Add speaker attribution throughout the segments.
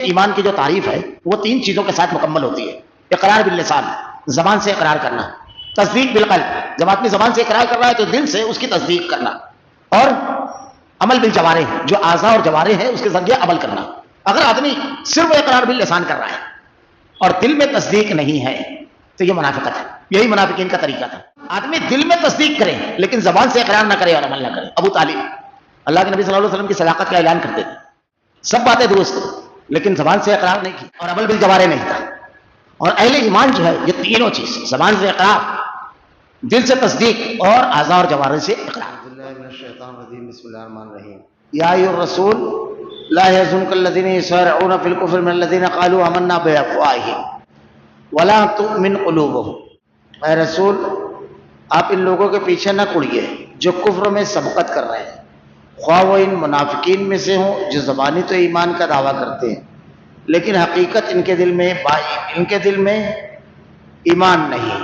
Speaker 1: ایمان کی جو تعریف ہے وہ تین چیزوں کے ساتھ مکمل ہوتی ہے۔ اقرار باللسان، زبان سے اقرار کرنا، تصدیق بالقلب، جب آدمی زبان سے اقرار کر رہا ہے تو دل سے اس کی تصدیق کرنا، اور عمل بالجوارح، جو اعضاء اور جوارح ہے اس کے ذریعے عمل کرنا۔ اگر آدمی صرف اقرار باللسان کر رہا ہے اور دل میں تصدیق نہیں ہے تو یہ منافقت ہے۔ یہی منافقین کا طریقہ تھا، آدمی دل میں تصدیق کرے لیکن زبان سے اقرار نہ کرے اور عمل نہ کرے۔ ابو طالب اللہ کے نبی صلی اللہ علیہ وسلم کی صداقت کا اعلان کرتے تھے، سب باتیں درست لیکن زبان سے اقرار نہیں کی اور عمل بالجوارح نہیں تھا۔ اور اہل ایمان جو ہے یہ تینوں چیز، زبان سے اقرار، دل سے تصدیق اور اعضاء اور جوارح سے اقرار۔ بسم اللہ الرحمن الرحیم۔ یا ایھا الرسول لا يحزنك الذين يسارعون في الكفر من الذين قالوا آمنا بأفواههم ولا تؤمن قلوبهم۔ اے رسول آپ ان لوگوں کے پیچھے نہ پڑیے جو کفر میں سبقت کر رہے ہیں، خواہ وہ ان منافقین میں سے ہوں جو زبانی تو ایمان کا دعویٰ کرتے ہیں لیکن حقیقت ان کے دل میں ایمان نہیں،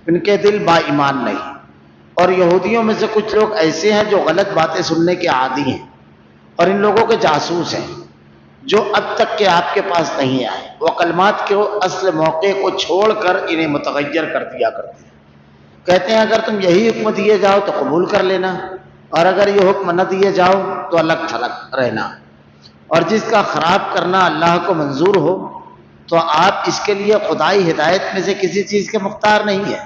Speaker 1: ان کے دل با ایمان نہیں۔ اور یہودیوں میں سے کچھ لوگ ایسے ہیں جو غلط باتیں سننے کے عادی ہیں اور ان لوگوں کے جاسوس ہیں جو اب تک کہ آپ کے پاس نہیں آئے۔ وہ کلمات کے اصل موقع کو چھوڑ کر انہیں متغیر کر دیا کرتے ہیں، کہتے ہیں اگر تم یہی حکم دیے جاؤ تو قبول کر لینا اور اگر یہ حکم نہ دیے جاؤ تو الگ تھلگ رہنا، اور جس کا خراب کرنا اللہ کو منظور ہو تو آپ اس کے لیے خدائی ہدایت میں سے کسی چیز کے مختار نہیں ہے۔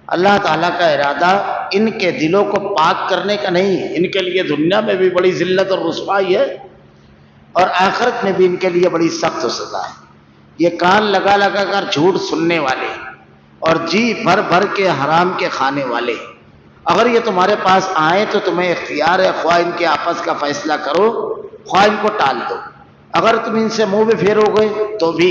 Speaker 1: اللہ تعالیٰ کا ارادہ ان کے دلوں کو پاک کرنے کا نہیں ہے، ان کے لیے دنیا میں بھی بڑی ذلت اور رسوائی ہے اور آخرت میں بھی ان کے لیے بڑی سخت سزا ہے۔ یہ کان لگا لگا کر جھوٹ سننے والے اور جی بھر بھر کے حرام کے کھانے والے، اگر یہ تمہارے پاس آئیں تو تمہیں اختیار ہے، خواہ ان کے آپس کا فیصلہ کرو خواہ ان کو ٹال دو۔ اگر تم ان سے منہ بھی پھیرو گے تو بھی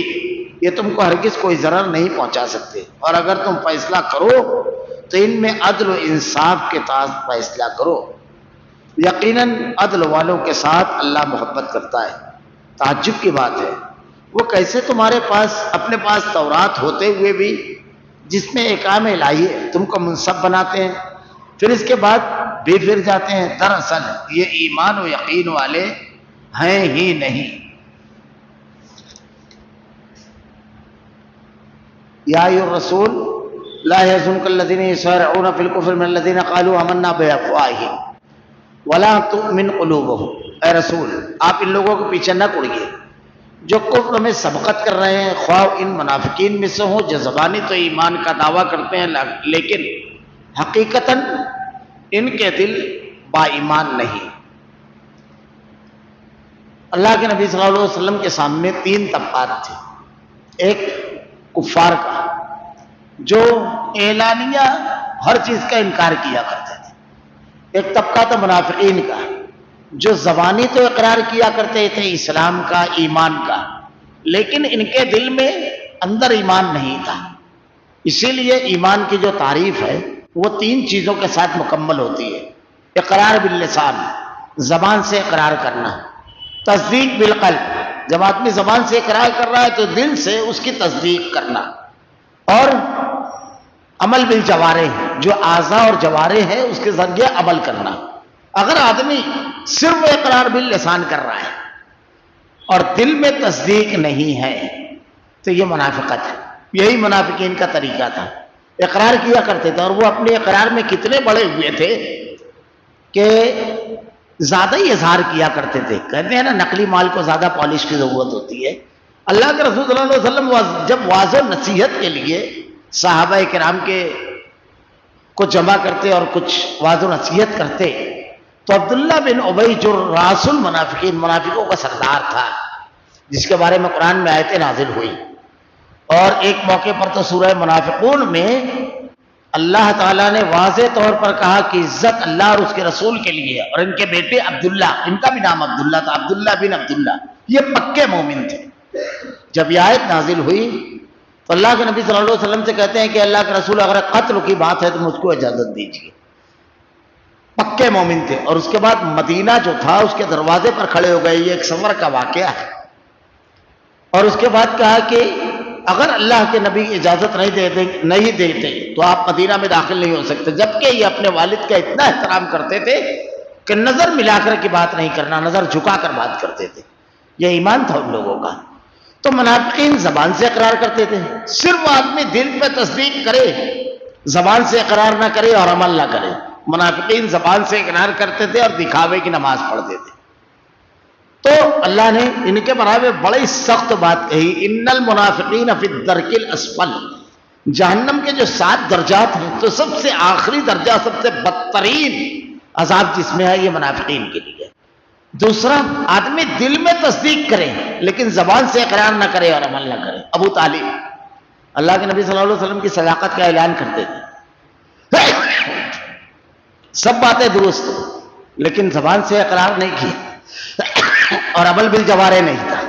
Speaker 1: یہ تم کو ہرگز کوئی ضرر نہیں پہنچا سکتے، اور اگر تم فیصلہ کرو تو ان میں عدل و انصاف کے ساتھ فیصلہ کرو، یقیناً عدل والوں کے ساتھ اللہ محبت کرتا ہے۔ تعجب کی بات ہے وہ کیسے تمہارے پاس اپنے پاس تورات ہوتے ہوئے بھی جس میں احکام الہی ہے تم کو منصب بناتے ہیں، پھر اس کے بعد بے پھر جاتے ہیں۔ دراصل یہ ایمان و یقین والے ہیں ہی نہیں۔ یا ایھا الرسول لا يحزنك الذين يسارعون في الكفر من الذين قالوا آمنا بأفواههم ولا تؤمن قلوبهم۔ اے رسول آپ ان لوگوں کے پیچھے نہ پڑیے جو کفر میں سبقت کر رہے ہیں، خواہ ان منافقین میں سے ہوں جو زبانی تو ایمان کا دعویٰ کرتے ہیں لیکن حقیقتاً ان کے دل با ایمان نہیں۔ اللہ کے نبی صلی اللہ علیہ وسلم کے سامنے تین طبقات تھے۔ ایک کفار کا جو اعلانیہ ہر چیز کا انکار کیا کرتے تھے، ایک طبقہ تھا منافقین کا جو زبانی تو اقرار کیا کرتے تھے اسلام کا، ایمان کا، لیکن ان کے دل میں اندر ایمان نہیں تھا۔ اسی لیے ایمان کی جو تعریف ہے وہ تین چیزوں کے ساتھ مکمل ہوتی ہے۔ اقرار باللسان، زبان سے اقرار کرنا، تصدیق بالقلب، جب آدمی زبان سے اقرار کر رہا ہے تو دل سے اس کی تصدیق کرنا، اور عمل بالجوارح، جو اعضاء اور جوارح ہے اس کے ذریعے عمل کرنا۔ اگر آدمی صرف اقرار باللسان کر رہا ہے اور دل میں تصدیق نہیں ہے تو یہ منافقت ہے۔ یہی منافقین کا طریقہ تھا، اقرار کیا کرتے تھے اور وہ اپنے اقرار میں کتنے بڑے ہوئے تھے کہ زیادہ ہی اظہار کیا کرتے تھے۔ کہتے ہیں نا نقلی مال کو زیادہ پالش کی ضرورت ہوتی ہے۔ اللہ کے رسول صلی اللہ علیہ وسلم جب واضح و نصیحت کے لیے صحابہ کرام کو جمع کرتے اور کچھ واضح و نصیحت کرتے تو عبداللہ بن ابی جو راس المنافقین، منافقوں کا سردار تھا، جس کے بارے میں قرآن میں آیتیں نازل ہوئی، اور ایک موقع پر تو سورہ منافقون میں اللہ تعالیٰ نے واضح طور پر کہا کہ عزت اللہ اور اس کے رسول کے لیے، اور ان کے بیٹے عبداللہ، ان کا بھی نام عبداللہ تھا، عبداللہ بن عبداللہ، یہ پکے مومن تھے۔ جب یہ آیت نازل ہوئی تو اللہ کے نبی صلی اللہ علیہ وسلم سے کہتے ہیں کہ اللہ کے رسول اگر قتل کی بات ہے تو مجھ کو اجازت دیجیے۔ پکے مومن تھے، اور اس کے بعد مدینہ جو تھا اس کے دروازے پر کھڑے ہو گئے۔ یہ ایک سفر کا واقعہ ہے، اور اس کے بعد کہا کہ اگر اللہ کے نبی اجازت نہیں دیتے تو آپ مدینہ میں داخل نہیں ہو سکتے، جبکہ یہ اپنے والد کا اتنا احترام کرتے تھے کہ نظر ملا کر کی بات نہیں کرنا، نظر جھکا کر بات کرتے تھے۔ یہ ایمان تھا ان لوگوں کا. تو منافقین زبان سے اقرار کرتے تھے. صرف آدمی دل پہ تصدیق کرے، زبان سے اقرار نہ کرے اور عمل نہ کرے. منافقین زبان سے اقرار کرتے تھے اور دکھاوے کی نماز پڑھتے تھے. تو اللہ نے ان کے بارے میں بڑی سخت بات کہی، ان المنافقین فی الدرک الاسفل. جہنم کے جو 7 درجات ہیں تو سب سے آخری درجہ، سب سے بدترین عذاب جس میں ہے، یہ منافقین کے لیے. دوسرا، آدمی دل میں تصدیق کرے لیکن زبان سے اقرار نہ کرے اور عمل نہ کرے. ابو طالب اللہ کے نبی صلی اللہ علیہ وسلم کی صداقت کا اعلان کرتے تھے، سب باتیں درست لیکن زبان سے اقرار نہیں کی اور عمل بالجوارح نہیں تھا.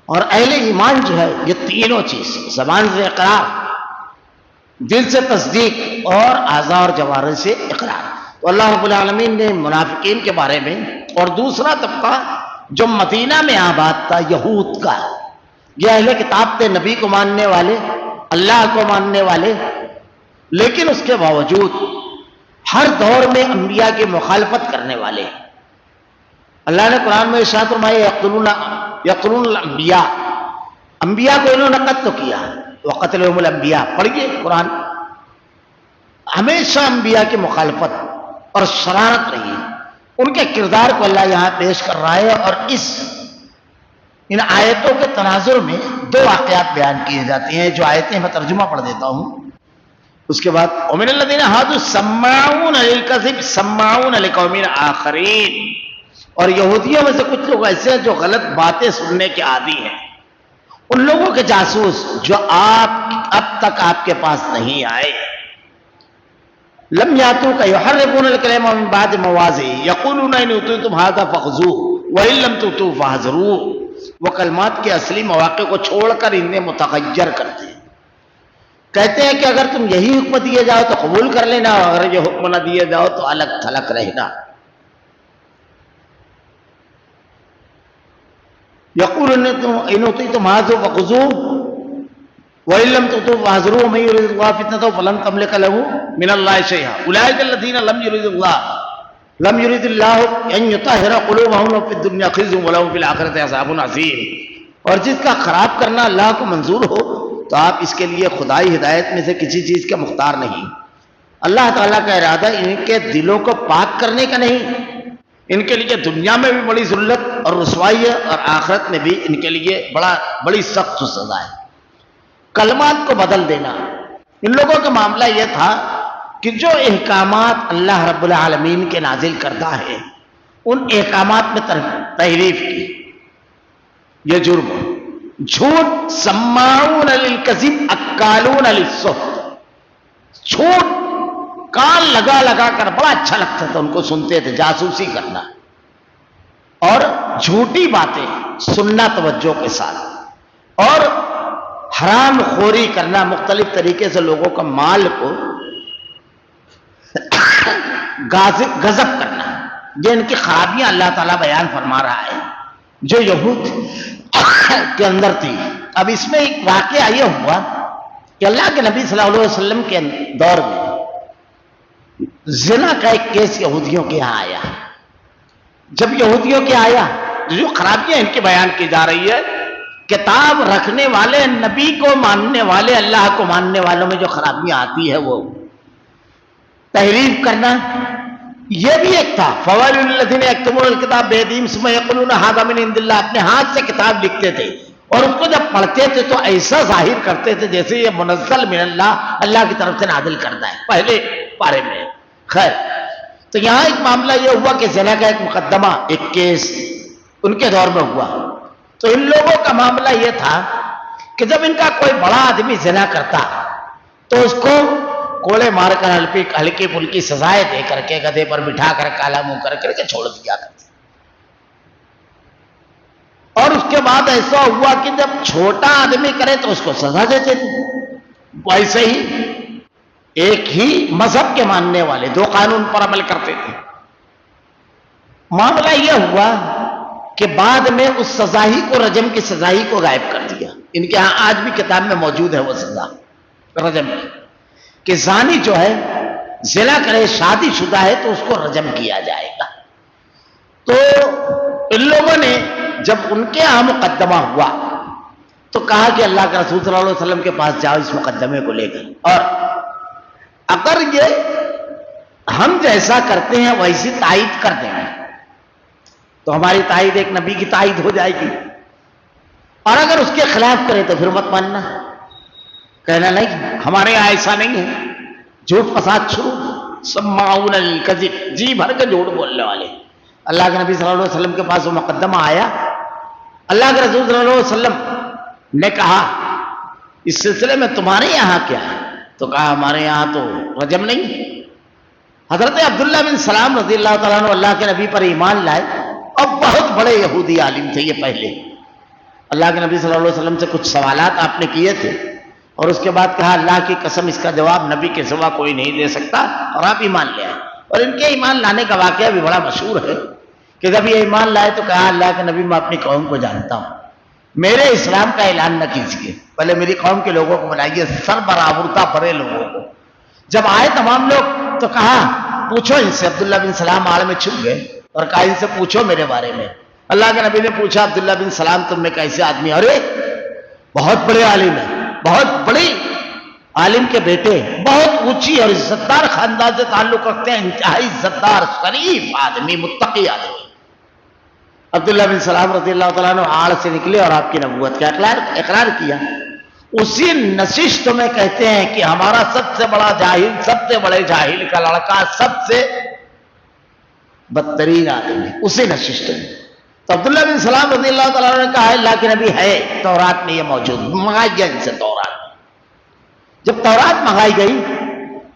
Speaker 1: اور اہل ایمان جو ہے یہ تینوں چیز، زبان سے اقرار، دل سے تصدیق اور اعضاء اور جوارح سے اقرار. تو اللہ رب العالمین نے منافقین کے بارے میں، اور دوسرا طبقہ جو مدینہ میں آباد تھا یہود کا، یہ اہل کتاب تھے، نبی کو ماننے والے، اللہ کو ماننے والے، لیکن اس کے باوجود ہر دور میں انبیاء کی مخالفت کرنے والے. اللہ نے قرآن میں ارشاد فرمایا یقتلون الانبیاء، انبیاء کو انہوں نے قتل کیا. وقتلهم الانبیاء، پڑھیے قرآن. ہمیشہ انبیاء کی مخالفت اور شرارت رہی. ان کے کردار کو اللہ یہاں پیش کر رہا ہے، اور ان آیتوں کے تناظر میں 2 واقعات بیان کیے جاتے ہیں جو آیتیں میں ترجمہ پڑھ دیتا ہوں. اس کے بعد ومن الذین ھادوا سماعون للکذب سماعون لقوم آخرین، اور یہودیوں میں سے کچھ لوگ ایسے ہیں جو غلط باتیں سننے کے عادی ہیں. ان لوگوں کے جاسوس جو اب تک آپ کے پاس نہیں آئے. لم یاتوک یحرفون الکلم من بعد مواضعہ یقولون ان اوتیتم ھذا فخذوہ وان لم تؤتوہ فاحذروہ. وہ کلمات کے اصلی مواقع کو چھوڑ کر انہیں متغیر کرتے ہیں. کہتے ہیں کہ اگر تم یہی حکم دیے جاؤ تو قبول کر لینا، اور اگر یہ حکم نہ دیے جاؤ تو الگ تھلگ رہنا. یقولون ان اوتیتم ھذا فخذوہ وَإِن لَّمْ تُؤْتُوهُ فَاحْذَرُوهُ وَمَن يُرِدِ اللَّهُ فِتْنَتَهُ فَلَن تَمْلِكَ لَهُ مِنَ اللَّهِ شَيْئًا أُولَٰئِكَ الَّذِينَ لَمْ يُرِدِ اللَّهُ أَن يُطَهِّرَ قُلُوبَهُمْ وَفِي الدُّنْيَا خِزْيٌ وَلَهُمْ فِي الْآخِرَةِ عَذَابٌ عَظِيمٌ. اور جس کا خراب کرنا اللہ کو منظور ہو تو آپ اس کے لیے خدائی ہدایت میں سے کسی چیز کے مختار نہیں. اللہ تعالیٰ کا ارادہ ان کے دلوں کو پاک کرنے کا نہیں. ان کے لیے دنیا میں بھی بڑی ذلت اور رسوائی ہے، اور آخرت میں بھی ان کے لیے بڑی سخت سزا ہے. کلمات کو بدل دینا. ان لوگوں کا معاملہ یہ تھا کہ جو احکامات اللہ رب العالمین کے نازل کرتا ہے ان احکامات میں تحریف کی. یہ جرم. جھوٹ، سماعون للکذب اکالون للسحت. جھوٹ کان لگا کر بڑا اچھا لگتا تھا ان کو، سنتے تھے. جاسوسی کرنا اور جھوٹی باتیں سننا توجہ کے ساتھ، اور حرام خوری کرنا، مختلف طریقے سے لوگوں کا مال کو غصب کرنا. یہ ان کی خرابیاں اللہ تعالیٰ بیان فرما رہا ہے جو یہود کے اندر تھی. اب اس میں ایک واقعہ یہ ہوا کہ اللہ کے نبی صلی اللہ علیہ وسلم کے دور میں زنا کا ایک کیس یہودیوں کے یہاں آیا. جب یہودیوں کے آیا، جو خرابیاں ان کی بیان کی جا رہی ہے، کتاب رکھنے والے، نبی کو ماننے والے، اللہ کو ماننے والوں میں جو خرابیاں آتی ہے وہ تحریف کرنا، یہ بھی ایک تھا. فوائل الذین یکتمون الکتاب بایدیہم ثم یقولون ھذا من عند اللہ. اپنے ہاتھ سے کتاب لکھتے تھے اور اس کو جب پڑھتے تھے تو ایسا ظاہر کرتے تھے جیسے یہ منزل من اللہ کی طرف سے نازل کرتا ہے. پہلے پارے میں. خیر، تو یہاں ایک معاملہ یہ ہوا کہ زنا کا ایک مقدمہ، ایک کیس ان کے دور میں ہوا. تو ان لوگوں کا معاملہ یہ تھا کہ جب ان کا کوئی بڑا آدمی زنا کرتا تو اس کو کوڑے مار کر ہلکی پھلکی سزائیں دے کر کے گدھے پر بٹھا کر کالا منہ کر کے چھوڑ دیا کرتے. اور اس کے بعد ایسا ہوا کہ جب چھوٹا آدمی کرے تو اس کو سزا دیتے تھے. ویسے ہی ایک ہی مذہب کے ماننے والے 2 قانون پر عمل کرتے تھے. معاملہ یہ ہوا کہ بعد میں اس سزائی کو، رجم کی سزائی کو غائب کر دیا. ان کے ہاں آج بھی کتاب میں موجود ہے وہ سزا رجم کی، کہ زانی جو ہے زنا کرے، شادی شدہ ہے تو اس کو رجم کیا جائے گا. تو ان لوگوں نے جب ان کے یہاں مقدمہ ہوا تو کہا کہ اللہ کے رسول صلی اللہ علیہ وسلم کے پاس جاؤ اس مقدمے کو لے کر، اور اگر یہ ہم جیسا کرتے ہیں ویسی تائید کر دیں گے تو ہماری تائید ایک نبی کی تائید ہو جائے گی، اور اگر اس کے خلاف کریں تو پھر مت ماننا، کہنا نہیں ہمارے یہاں ایسا نہیں ہے، جھوٹ فساد شروع، سماعون للکذب، جی بھر کے جھوٹ بولنے والے۔ اللہ کے نبی صلی اللہ علیہ وسلم کے پاس وہ مقدمہ آیا، اللہ کے رسول صلی اللہ علیہ وسلم نے کہا اس سلسلے میں تمہارے یہاں کیا ہے؟ تو کہا ہمارے یہاں تو رجم نہیں ہے۔ حضرت عبداللہ بن سلام رضی اللہ تعالیٰ عنہ اللہ کے نبی پر ایمان لائے، اور بہت بڑے یہودی عالم تھے یہ پہلے۔ اللہ کے نبی صلی اللہ علیہ وسلم سے کچھ سوالات آپ نے کیے تھے، اور اس کے بعد کہا اللہ کی قسم اس کا جواب نبی کے سوا کوئی نہیں دے سکتا، اور آپ ایمان لے آئے۔ اور ان کے ایمان لانے کا واقعہ بھی بڑا مشہور ہے کہ جب یہ ایمان لائے تو کہا اللہ کے نبی میں اپنی قوم کو جانتا ہوں، میرے اسلام کا اعلان نہ کیجیے، پہلے میری قوم کے لوگوں کو بلائیے، سر برآورتا پڑے لوگوں کو۔ جب آئے تمام لوگ تو کہا پوچھو ان سے۔ عبداللہ بن سلام آڑ میں چھپ گئے اور کہا ان سے پوچھو میرے بارے میں۔ اللہ کے نبی نے پوچھا عبداللہ بن سلام تم میں کیسے آدمی؟ ارے بہت بڑے عالم ہیں، بہت بڑے عالم کے بیٹے، بہت اونچی اور عزتدار خاندان سے تعلق رکھتے ہیں، انتہائی عزتدار شریف آدمی، متقی آدمی۔ عبداللہ بن سلام رضی اللہ تعالیٰ عنہ آڑ سے نکلے اور آپ کی نبوت کا اقرار کیا۔ اسی نشست میں کہتے ہیں کہ ہمارا سب سے بڑا جاہل، سب سے بڑے جاہل کا لڑکا، سب سے بدترین آدمی اسی نشست میں۔ تو عبداللہ بن سلام رضی اللہ تعالیٰ عنہ نے کہا اللہ کے نبی ہے، تورات میں یہ موجود، منگائیے ان سے تورات۔ جب تورات منگائی گئی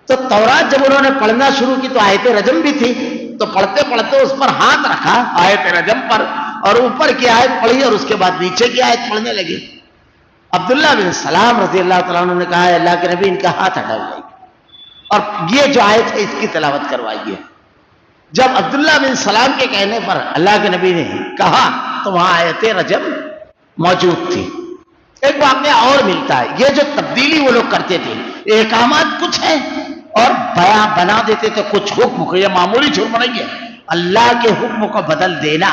Speaker 1: تو تورات جب انہوں نے پڑھنا شروع کی تو آیت رجم بھی تھی، تو پڑھتے پڑھتے اس پر ہاتھ رکھا آیت رجم پر، اور اوپر کی آیت پڑھی اور اس کے بعد نیچے کی آیت پڑھنے لگی۔ عبداللہ بن سلام رضی اللہ تعالیٰ عنہ نے کہا اللہ کے نبی ان کا ہاتھ ہٹائیے اور یہ جو آیت ہے اس کی تلاوت کروائیے۔ جب عبداللہ بن سلام کے کہنے پر اللہ کے نبی نے کہا تو وہاں آیت رجم موجود تھی۔ ایک واقعہ اور ملتا ہے، یہ جو تبدیلی وہ لوگ کرتے تھے، احکامات کچھ ہیں اور بیان بنا دیتے تھے کچھ حکم کو، یہ معمولی جرم نہیں ہے، اللہ کے حکم کو بدل دینا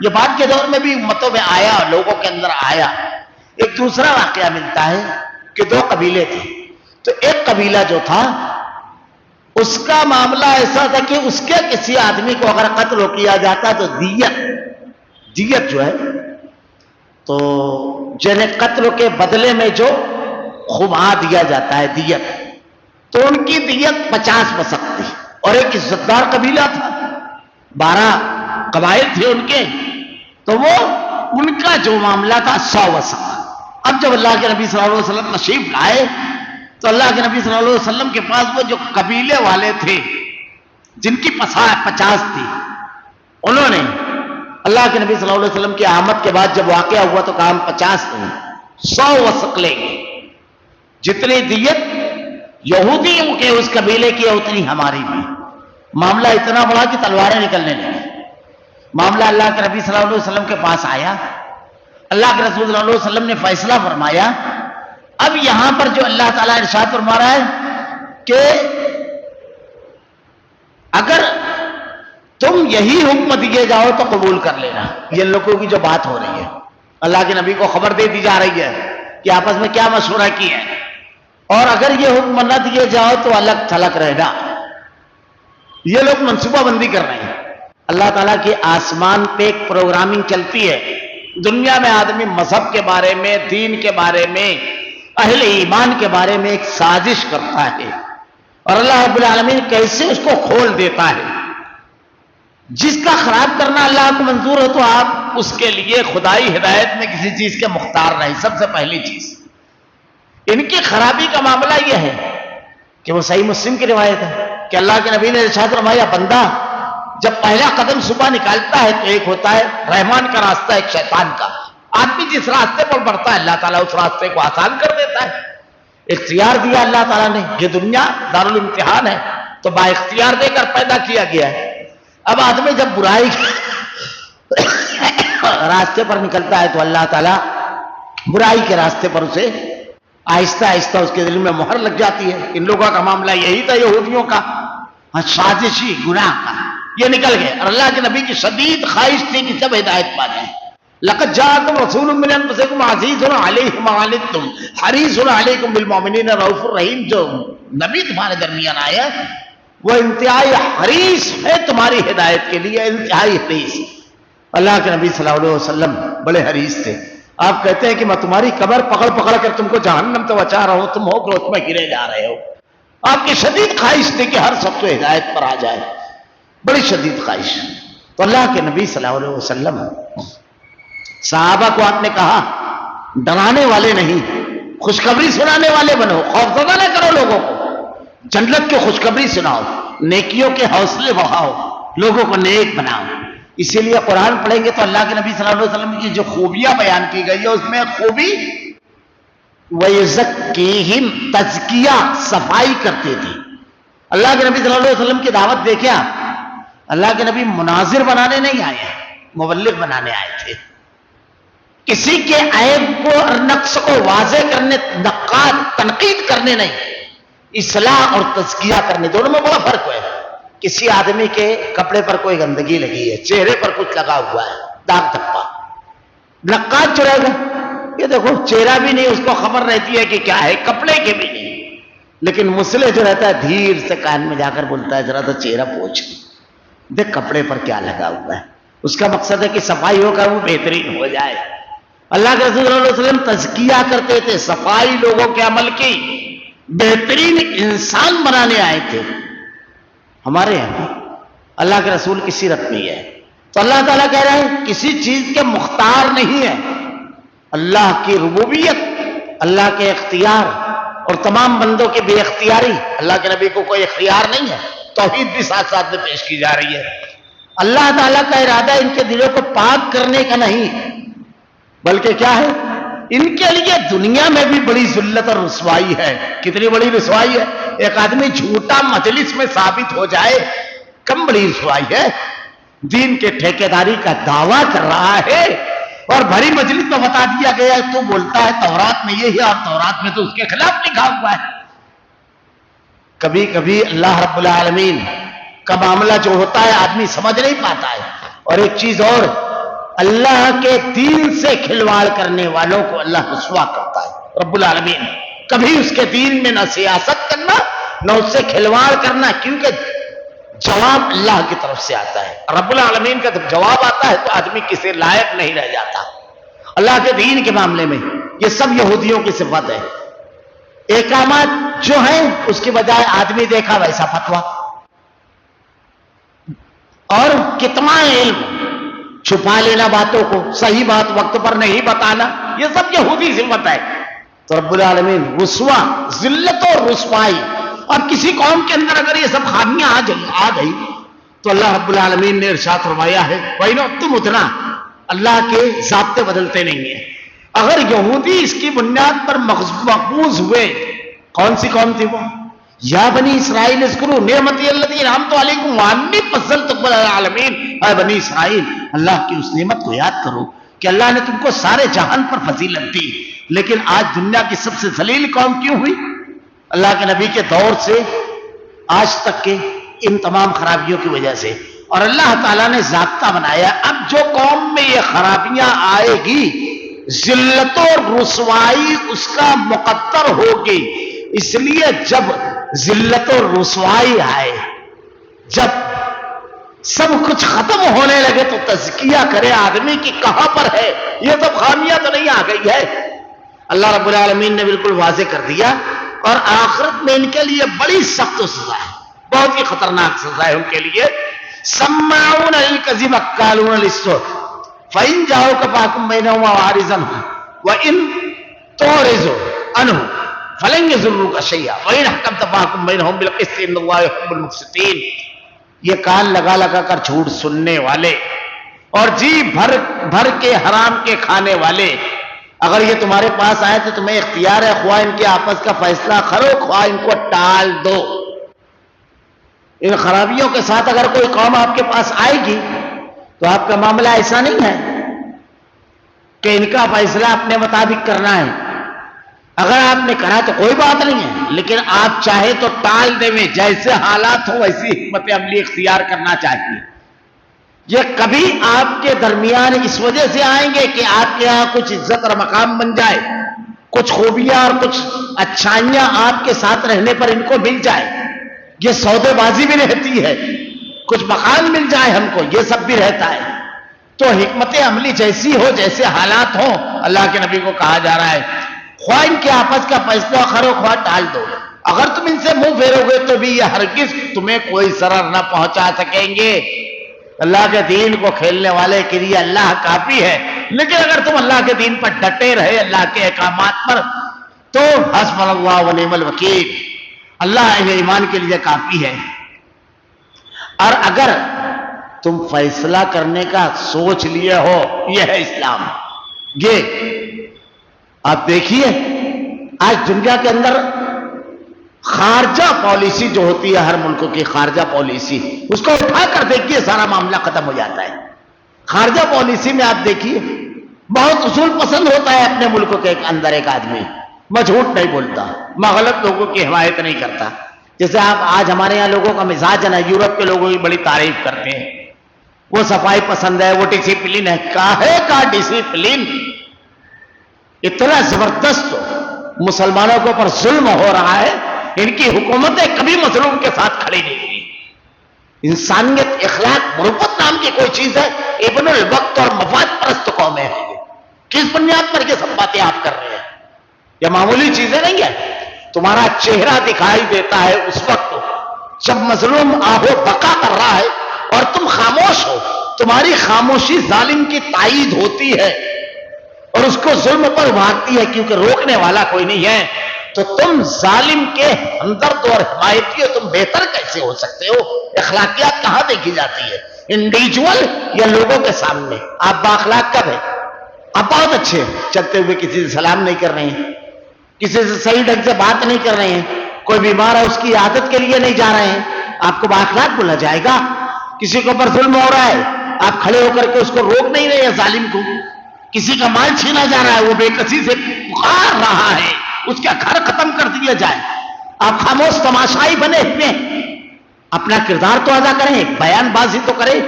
Speaker 1: یہ بعد کے دور میں بھی امتوں میں آیا، لوگوں کے اندر آیا۔ ایک دوسرا واقعہ ملتا ہے کہ دو قبیلے تھے، تو ایک قبیلہ جو تھا اس کا معاملہ ایسا تھا کہ اس کے کسی آدمی کو اگر قتل کیا جاتا تو دیت جو ہے، تو جنہیں قتل کے بدلے میں جو خما دیا جاتا ہے دیت، تو ان کی دیت 50 وسق تھی، اور ایک عزتدار قبیلہ تھا، 12 قبائل تھے ان کے، تو وہ ان کا جو معاملہ تھا 100 وسق۔ اب جب اللہ کے نبی صلی اللہ علیہ وسلم تشریف لائے تو اللہ کے نبی صلی اللہ علیہ وسلم کے پاس وہ جو قبیلے والے تھے جن کی 50 تھی، انہوں نے اللہ کے نبی صلی اللہ علیہ وسلم کی آمد کے بعد جب واقعہ ہوا تو کہا ہم 50 نہیں 100 وسق لیں گے، جتنی دیت یہودیوں کے اس قبیلے کی ہے اتنی ہماری بھی۔ معاملہ اتنا بڑا کہ تلواریں نکلنے لگی۔ معاملہ اللہ کے نبی صلی اللہ علیہ وسلم کے پاس آیا، اللہ کے رسول صلی اللہ علیہ وسلم نے فیصلہ فرمایا۔ اب یہاں پر جو اللہ تعالیٰ ارشاد فرما رہا ہے کہ اگر تم یہی حکم دیے جاؤ تو قبول کر لینا، یہ لوگوں کی جو بات ہو رہی ہے، اللہ کے نبی کو خبر دے دی جا رہی ہے کہ آپس میں کیا مشورہ کی ہے، اور اگر یہ حکم نہ دیے جاؤ تو الگ تھلگ رہنا۔ یہ لوگ منصوبہ بندی کر رہے ہیں۔ اللہ تعالیٰ کی آسمان پہ ایک پروگرامنگ چلتی ہے، دنیا میں آدمی مذہب کے بارے میں، دین کے بارے میں، اہل ایمان کے بارے میں ایک سازش کرتا ہے، اور اللہ رب العالمین کیسے اس کو کھول دیتا ہے۔ جس کا خراب کرنا اللہ کو منظور ہو تو آپ اس کے لیے خدائی ہدایت میں کسی چیز کے مختار نہیں۔ سب سے پہلی چیز ان کی خرابی کا معاملہ یہ ہے کہ وہ صحیح مسلم کی روایت ہے کہ اللہ کے نبی نے ارشاد فرمایا بندہ جب پہلا قدم صبح نکالتا ہے تو ایک ہوتا ہے رحمان کا راستہ، ایک شیطان کا۔ آدمی جس راستے پر بڑھتا ہے اللہ تعالیٰ اس راستے کو آسان کر دیتا ہے۔ اختیار دیا اللہ تعالیٰ نے، یہ دنیا دارالامتحان ہے تو با اختیار دے کر پیدا کیا گیا ہے۔ اب آدمی جب برائی راستے پر نکلتا ہے تو اللہ تعالیٰ برائی کے راستے پر اسے آہستہ آہستہ اس کے دل میں مہر لگ جاتی ہے۔ ان لوگوں کا معاملہ یہی تھا، یہودیوں کا سازشی گناہ کا، یہ نکل گئے، اور اللہ کے نبی کی شدید خواہش تھی کہ سب ہدایت پا جائیں۔ لقد جاءکم رسول من انفسکم عزیز علیہ ما عنتم حریص علیکم بالمؤمنین رؤوف الرحیم. جو نبی تمہارے درمیان آیا وہ انتہائی حریص ہے تمہاری ہدایت کے لیے، انتہائی حریص. اللہ کے نبی صلی اللہ علیہ وسلم بڑے حریص تھے. آپ کہتے ہیں کہ میں تمہاری کمر پکڑ پکڑ کر تم کو جہنم تو بچا رہا ہوں، تم ہو کہ اس میں گرے جا رہے ہو. آپ کی شدید خواہش تھی کہ ہر سب کو ہدایت پر آ جائے، بڑی شدید خواہش. تو اللہ کے نبی صلی اللہ علیہ وسلم صحابہ کو آپ نے کہا ڈرانے والے نہیں، خوشخبری سنانے والے بنو، خوفزدہ نہ کرو لوگوں کو، جنت کی خوشخبری سناؤ، نیکیوں کے حوصلے بڑھاؤ، لوگوں کو نیک بناؤ. اسی لیے قرآن پڑھیں گے تو اللہ کے نبی صلی اللہ علیہ وسلم کی جو خوبیاں بیان کی گئی ہے اس میں خوبی وَيُزَكِّيهِمْ تزکیہ، صفائی کرتے تھے. اللہ کے نبی صلی اللہ علیہ وسلم کی دعوت دیکھیں آپ، اللہ کے نبی مناظر بنانے نہیں آئے ہیں، مبلغ بنانے آئے تھے. کسی کے عیب کو اور نقص کو واضح کرنے، نقاد تنقید کرنے نہیں، اصلاح اور تزکیہ کرنے، دونوں میں بڑا فرق ہے. کسی آدمی کے کپڑے پر کوئی گندگی لگی ہے، چہرے پر کچھ لگا ہوا ہے، داغ دھبا، نقاد جو رہے گا یہ دیکھو چہرہ بھی نہیں اس کو خبر رہتی ہے کہ کیا ہے، کپڑے کے بھی نہیں. لیکن مسلح جو رہتا ہے دھیر سے کان میں جا کر بولتا ہے ذرا تو چہرہ پوچھ دیکھ کپڑے پر کیا لگا ہوا ہے. اس کا مقصد ہے کہ صفائی ہو کر وہ بہترین ہو جائے. اللہ کے رسول صلی اللہ علیہ وسلم تزکیہ کرتے تھے، صفائی لوگوں کے عمل کی، بہترین انسان بنانے آئے تھے. ہمارے یہاں اللہ کے رسول کی سیرت میں ہے. تو اللہ تعالیٰ کہہ رہے ہیں کسی چیز کے مختار نہیں ہے. اللہ کی ربوبیت، اللہ کے اختیار اور تمام بندوں کی بے اختیاری. اللہ کے نبی کو کوئی اختیار نہیں ہے، توحید بھی ساتھ ساتھ میں پیش کی جا رہی ہے. اللہ تعالیٰ کا ارادہ ان کے دلوں کو پاک کرنے کا نہیں، بلکہ کیا ہے، ان کے لیے دنیا میں بھی بڑی ذلت اور رسوائی ہے. کتنی بڑی رسوائی ہے، ایک آدمی جھوٹا مجلس میں ثابت ہو جائے، کم بڑی رسوائی ہے. دین کے ٹھیکیداری کا دعویٰ کر رہا ہے اور بھری مجلس میں بتا دیا گیا ہے تو بولتا ہے تورات میں یہ ہے اور تورات میں تو اس کے خلاف لکھا ہوا ہے. کبھی کبھی اللہ رب العالمین کا معاملہ جو ہوتا ہے آدمی سمجھ نہیں پاتا ہے. اور ایک چیز اور، اللہ کے دین سے کھلواڑ کرنے والوں کو اللہ رسوا کرتا ہے رب العالمین. کبھی اس کے دین میں نہ سیاست کرنا نہ اس سے کھلواڑ کرنا، کیونکہ جواب اللہ کی طرف سے آتا ہے. رب العالمین کا جب جواب آتا ہے تو آدمی کسی لائق نہیں رہ جاتا. اللہ کے دین کے معاملے میں یہ سب یہودیوں کی صفت ہے. احکامات جو ہیں اس کی بجائے آدمی دیکھا ویسا فتویٰ، اور کتنا علم، چھپا لینا باتوں کو، صحیح بات وقت پر نہیں بتانا، یہ سب یہودی صفت ہے. تو رب العالمین رسوا، ذلت اور رسوائی. اور کسی قوم کے اندر اگر یہ سب خامیاں آ گئی تو اللہ رب العالمین نے ارشاد فرمایا ہے وَإِنْ تم اتنا، اللہ کے ضابطے بدلتے نہیں ہیں. اگر یہودی اس کی بنیاد پر مقبوض ہوئے، کون سی قوم تھی وہ؟ یا بنی اسرائیل اذکروا نعمتی التی انعمت علیکم وانی فضلتکم علی العالمین. اے بنی اسرائیل، اللہ کی اس نعمت کو یاد کرو کہ اللہ نے تم کو سارے جہان پر فضیلت دی. لیکن آج دنیا کی سب سے ذلیل قوم کیوں ہوئی؟ اللہ کے نبی کے دور سے آج تک کے ان تمام خرابیوں کی وجہ سے. اور اللہ تعالیٰ نے ضابطہ بنایا، اب جو قوم میں یہ خرابیاں آئے گی، ذلت اور رسوائی اس کا مقدر ہوگی. اس لیے جب ذلت اور رسوائی آئے، جب سب کچھ ختم ہونے لگے تو تزکیہ کرے آدمی کی کہاں پر ہے. یہ سب خامیاں تو نہیں آ گئی ہے. اللہ رب العالمین نے بالکل واضح کر دیا. اور آخرت میں ان کے لیے بڑی سخت سزا ہے، بہت ہی خطرناک سزا ہے ان کے لیے. سماعون للکذب اکالون للسحت فإن جاؤک فاحکم بینہم وعارض عنہم وإن تعرض عنہم فلن یضروک شیئا وإن حکمت فاحکم بینہم بالقسط ان اللہ یحب المقسطین. یہ کان لگا لگا کر جھوٹ سننے والے اور جی بھر بھر کے حرام کے کھانے والے، اگر یہ تمہارے پاس آئے تو تمہیں اختیار ہے، خواہ ان کے آپس کا فیصلہ کرو خواہ ان کو ٹال دو. ان خرابیوں کے ساتھ اگر کوئی قوم آپ کے پاس آئے گی تو آپ کا معاملہ ایسا نہیں ہے کہ ان کا فیصلہ اپنے مطابق کرنا ہے. اگر آپ نے کرا تو کوئی بات نہیں ہے، لیکن آپ چاہے تو ٹال دیں، جیسے حالات ہو ویسی حکمت عملی اختیار کرنا چاہیے. یہ کبھی آپ کے درمیان اس وجہ سے آئیں گے کہ آپ کے یہاں کچھ عزت اور مقام بن جائے، کچھ خوبیاں اور کچھ اچھائیاں آپ کے ساتھ رہنے پر ان کو مل جائے، یہ سودے بازی بھی رہتی ہے، کچھ مقام مل جائے ہم کو، یہ سب بھی رہتا ہے۔ تو حکمت عملی جیسی ہو، جیسے حالات ہوں، اللہ کے نبی کو کہا جا رہا ہے خواہ ان کے آپس کا فیصلہ کرو خواہ ٹال دو، اگر تم ان سے منہ پھیرو گے تو بھی یہ ہرگز تمہیں کوئی ضرر نہ پہنچا سکیں گے۔ اللہ کے دین کو کھیلنے والے کے لیے اللہ کافی ہے، لیکن اگر تم اللہ کے دین پر ڈٹے رہے، اللہ کے احکامات پر، تو حسبنا اللہ ونعم الوکیل، اللہ اہل ایمان کے لیے کافی ہے۔ اور اگر تم فیصلہ کرنے کا سوچ لیے ہو، یہ ہے اسلام۔ یہ آپ دیکھیے آج دنیا کے اندر خارجہ پالیسی جو ہوتی ہے ہر ملک کی خارجہ پالیسی، اس کو اٹھا کر دیکھیے سارا معاملہ ختم ہو جاتا ہے۔ خارجہ پالیسی میں آپ دیکھیے بہت اصول پسند ہوتا ہے اپنے ملک کے اندر ایک آدمی، میں جھوٹ نہیں بولتا، میں غلط لوگوں کی حمایت نہیں کرتا۔ جیسے آپ آج ہمارے یہاں لوگوں کا مزاج ہے نا، یورپ کے لوگوں کی بڑی تعریف کرتے ہیں، وہ صفائی پسند ہے، وہ ڈسپلن ہے۔ کاہے کا ڈسپلن؟ اتنا زبردست مسلمانوں کے اوپر ظلم ہو رہا ہے، ان کی حکومتیں کبھی مظلوم کے ساتھ کھڑی نہیں ہوئی۔ انسانیت، اخلاق، مربت نام کی کوئی چیز ہے؟ ابن الوقت اور مفاد پرست قومیں ہیں یہ۔ کس بنیاد پر یہ سب باتیں آپ کر رہے ہیں؟ یہ معمولی چیزیں نہیں ہیں۔ تمہارا چہرہ دکھائی دیتا ہے اس وقت جب مظلوم آہو بقا کر رہا ہے اور تم خاموش ہو، تمہاری خاموشی ظالم کی تائید ہوتی ہے اور اس کو ظلم پر ابھارتی ہے، کیونکہ روکنے والا کوئی نہیں ہے۔ تو تم ظالم کے ہمدرد اور حمایتی ہو، تم بہتر کیسے ہو سکتے ہو؟ اخلاقیات کہاں دیکھی جاتی ہے؟ انڈیویجول یا لوگوں کے سامنے؟ آپ بااخلاق کب ہیں؟ آپ بہت اچھے ہیں، چلتے ہوئے کسی سے سلام نہیں کر رہے ہیں، کسی سے صحیح ڈھنگ سے بات نہیں کر رہے ہیں، کوئی بیمار ہے اس کی عادت کے لیے نہیں جا رہے ہیں، آپ کو بااخلاق بولا جائے گا؟ کسی کے اوپر ظلم ہو رہا ہے، آپ کھڑے ہو کر کے اس کو روک نہیں رہے ہیں ظالم کو، کسی کا مال چھینا جا رہا ہے، وہ بے کسی سے پکار رہا ہے اس کا گھر ختم کر دیا جائے، آپ خاموش تماشائی بنے ہوئے ہیں۔ اپنا کردار تو ادا کریں، ایک بیان بازی تو کریں،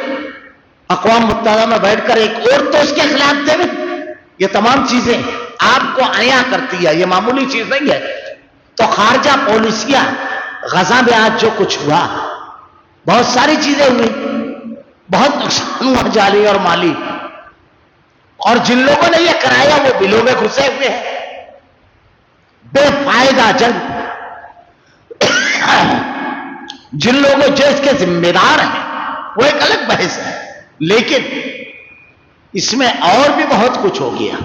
Speaker 1: اقوام متحدہ میں بیٹھ کر ایک اور تو اس کے خلاف دے۔ یہ تمام چیزیں آپ کو عیاں کرتی ہے، یہ معمولی چیز نہیں ہے۔ تو خارجہ پالیسیاں، غزہ میں آج جو کچھ ہوا، بہت ساری چیزیں ہوئی، بہت نقصان ہوا جانی اور مالی، اور جن لوگوں نے یہ کرایا وہ بلوں میں گھسے ہوئے ہیں۔ بے فائدہ جنگ، جن لوگوں جو اس کے ذمہ دار ہیں وہ ایک الگ بحث ہے، لیکن اس میں اور بھی بہت کچھ ہو گیا۔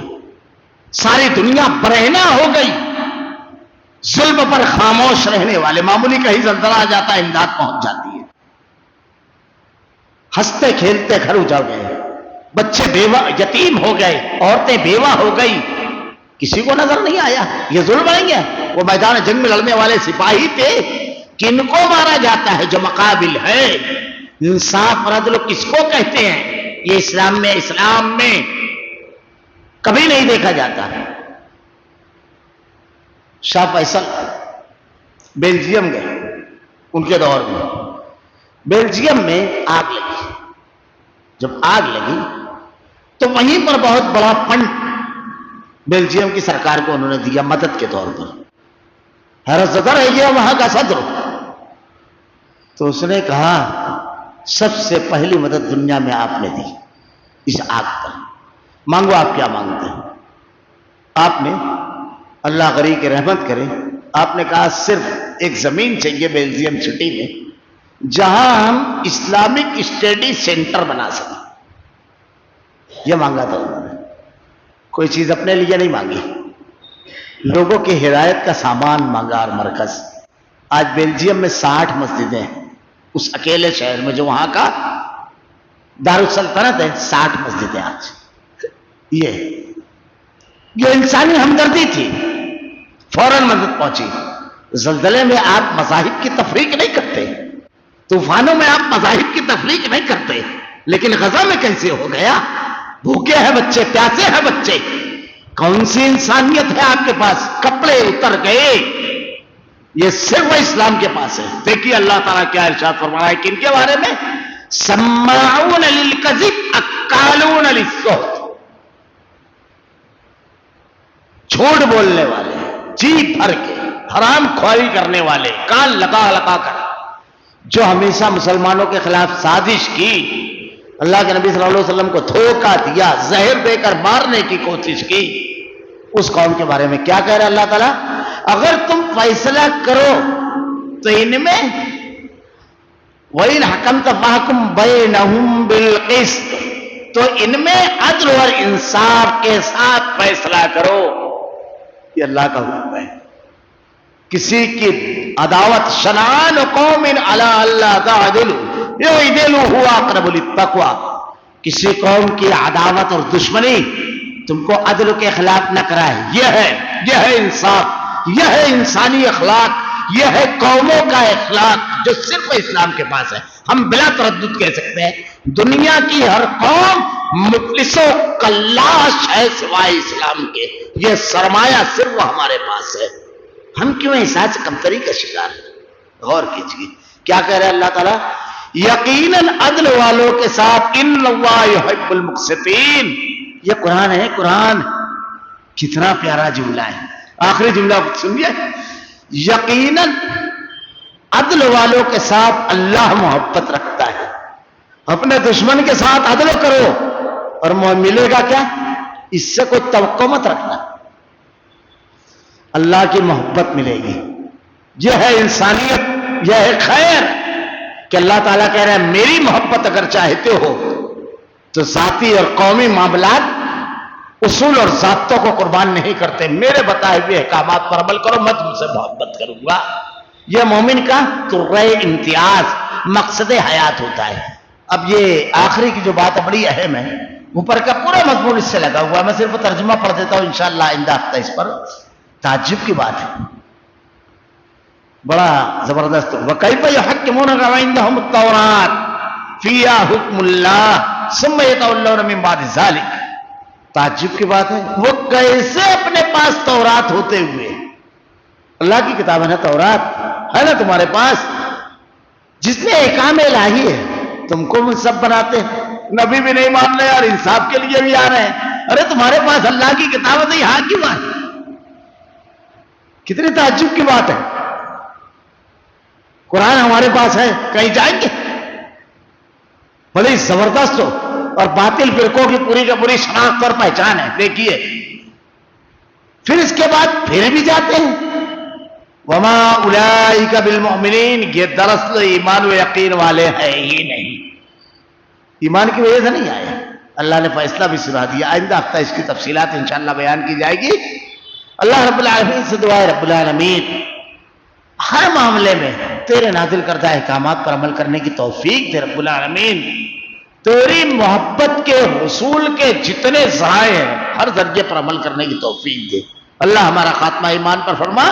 Speaker 1: ساری دنیا برہنہ ہو گئی، ظلم پر خاموش رہنے والے، معمولی کہیں زلزلہ آ جاتا ہے امداد پہنچ جاتی ہے، ہنستے کھیلتے گھر اجڑ گئے، بچے بیوہ یتیم ہو گئے، عورتیں بیوہ ہو گئی، کسی کو نظر نہیں آیا یہ ظلم نہیں ہے؟ وہ میدان جنگ میں لڑنے والے سپاہی تھے، کن کو مارا جاتا ہے جو مقابل ہے؟ انصاف اور عدل کس کو کہتے ہیں؟ یہ اسلام میں کبھی نہیں دیکھا جاتا۔ شاہ فیصل بیلجیم گئے، ان کے دور میں بیلجیم میں آگ لگی، جب آگ لگی تو وہیں پر بہت بڑا فنڈ بیلجیم کی سرکار کو انہوں نے دیا مدد کے طور پر۔ حیرت زدہ ہے یہ وہاں کا صدر، تو اس نے کہا سب سے پہلی مدد دنیا میں آپ نے دی اس آگ پر، مانگو آپ کیا مانگتے ہیں؟ آپ نے، اللہ غری کی رحمت کرے، آپ نے کہا صرف ایک زمین چاہیے بیلجیم سٹی میں جہاں ہم اسلامک اسٹڈی سینٹر بنا سکیں، یہ مانگا تھا انہوں نے۔ کوئی چیز اپنے لیے نہیں مانگی، لوگوں کی ہدایت کا سامان مانگا اور مرکز۔ آج بیلجیم میں 60 مسجدیں ہیں، اس اکیلے شہر میں جو وہاں کا دارالسلطنت ہے، 60 مسجدیں آج۔ یہ انسانی ہمدردی تھی، فوراً مدد پہنچی۔ زلزلے میں آپ مذاہب کی تفریق نہیں کرتے، طوفانوں میں آپ مذاہب کی تفریق نہیں کرتے، لیکن غزہ میں کیسے ہو گیا؟ بھوکے ہیں بچے، پیاسے ہیں بچے، کون سی انسانیت ہے آپ کے پاس؟ کپڑے اتر گئے، یہ صرف اسلام کے پاس ہے۔ دیکھیے اللہ تعالیٰ کیا ارشاد فرما رہا ہے کن کے بارے میں؟ سماعون للکذب اکالون للسحت، جھوٹ بولنے والے، جی بھر کے حرام خواری کرنے والے، کان لگا لگا کر، جو ہمیشہ مسلمانوں کے خلاف سازش کی، اللہ کے نبی صلی اللہ علیہ وسلم کو دھوکہ دیا، زہر دے کر مارنے کی کوشش کی، اس قوم کے بارے میں کیا کہہ رہا ہے اللہ تعالیٰ؟ اگر تم فیصلہ کرو تو ان میں وَإِنْ حَكَمْتَ فَحْكُمْ بَيْنَهُمْ بِالْقِسْطِ، تو ان میں عدل اور انصاف کے ساتھ فیصلہ کرو، یہ اللہ کا حکم ہے۔ کسی کی عداوت، شنآن قوم علی الا تعدلوا اعدلوا هو اقرب للتقوی، کسی قوم کی عداوت اور دشمنی تم کو عدل کے خلاف نہ کرائے، یہ ہے انصاف، یہ ہے انسانی اخلاق، یہ ہے قوموں کا اخلاق جو صرف اسلام کے پاس ہے۔ ہم بلا تردد کہہ سکتے ہیں دنیا کی ہر قوم مفلس و کلاش ہے سوائے اسلام کے، یہ سرمایہ صرف ہمارے پاس ہے۔ ہم کیوں احساس کمتری کا شکار ہیں؟ غور کیجیے کیا کہہ رہے اللہ تعالیٰ؟ یقیناً عدل والوں کے ساتھ ان اللہ یحب المقسطین، یہ قرآن ہے، قرآن کتنا پیارا جملہ ہے۔ آخری جملہ سنیے، یقیناً عدل والوں کے ساتھ اللہ محبت رکھتا ہے۔ اپنے دشمن کے ساتھ عدل کرو اور ملے گا کیا؟ اس سے کوئی توقع مت رکھنا، اللہ کی محبت ملے گی۔ یہ ہے انسانیت، یہ ہے خیر کہ اللہ تعالیٰ کہہ رہا ہے میری محبت اگر چاہتے ہو تو ذاتی اور قومی معاملات اصول اور ضابطوں کو قربان نہیں کرتے، میرے بتائے ہوئے احکامات پر عمل کرو، میں تم سے محبت کروں گا۔ یہ مومن کا ترہ امتیاز، مقصد حیات ہوتا ہے۔ اب یہ آخری کی جو بات بڑی اہم ہے، اوپر کا پورا مضمون اس سے لگا ہوا ہے، میں صرف ترجمہ پڑھ دیتا ہوں انشاءاللہ آئندہ ہفتہ اس پر۔ تعجب کی بات ہے، بڑا زبردست۔ وَكَيْفَ يُحَكِّمُونَكَ وَعِندَهُمُ التَّوْرَاةُ فِيهَا حُكْمُ اللَّهِ ثُمَّ يَتَوَلَّوْنَ مِن بَعْدِ ذَلِكَ۔ تعجب کی بات ہے، وہ کیسے اپنے پاس تورات ہوتے ہوئے، اللہ کی کتاب ہے نا تورات، ہے نا تمہارے پاس، جس میں احکام الہی ہے، تم کو منصف بناتے ہیں، نبی بھی نہیں مان رہے اور انصاف کے لیے بھی آ رہے ہیں، ارے تمہارے پاس اللہ کی کتاب ہے تو یہاں کی بات، کتنی تعجب کی بات ہے۔ قرآن ہمارے پاس ہے، کہیں جائیں گے؟ بڑی زبردست ہو، اور باطل فرقوں کی پوری کا پوری شناخت اور پہچان ہے، دیکھیے پھر اس کے بعد پھر بھی جاتے ہیں وما اولئک بالمؤمنین، یہ دراصل ایمان و یقین والے ہیں ہی نہیں، ایمان کی وجہ سے نہیں آئے۔ اللہ نے فیصلہ بھی سنا دیا، آئندہ ہفتہ اس کی تفصیلات انشاءاللہ بیان کی جائے گی۔ اللہ رب العالمین سے دعا ہے رب العالمین ہر معاملے میں تیرے نازل کردہ احکامات پر عمل کرنے کی توفیق دے، رب العالمین تیری محبت کے حصول کے جتنے ذرائع ہیں ہر ذریعے پر عمل کرنے کی توفیق دے۔ اللہ ہمارا خاتمہ ایمان پر فرما،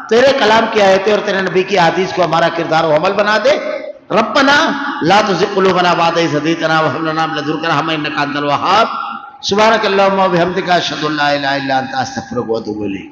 Speaker 1: تیرے کلام کی آیتیں اور تیرے نبی کی احادیث کو ہمارا کردار و عمل بنا دے۔ ربنا لا تزغ قلوبنا بعد إذ هديتنا وهب لنا من لدنك رحمة إنك أنت الوهاب۔ سبحانك اللهم وبحمدك أشهد أن لا إله إلا أنت أستغفرك وأتوب إليك۔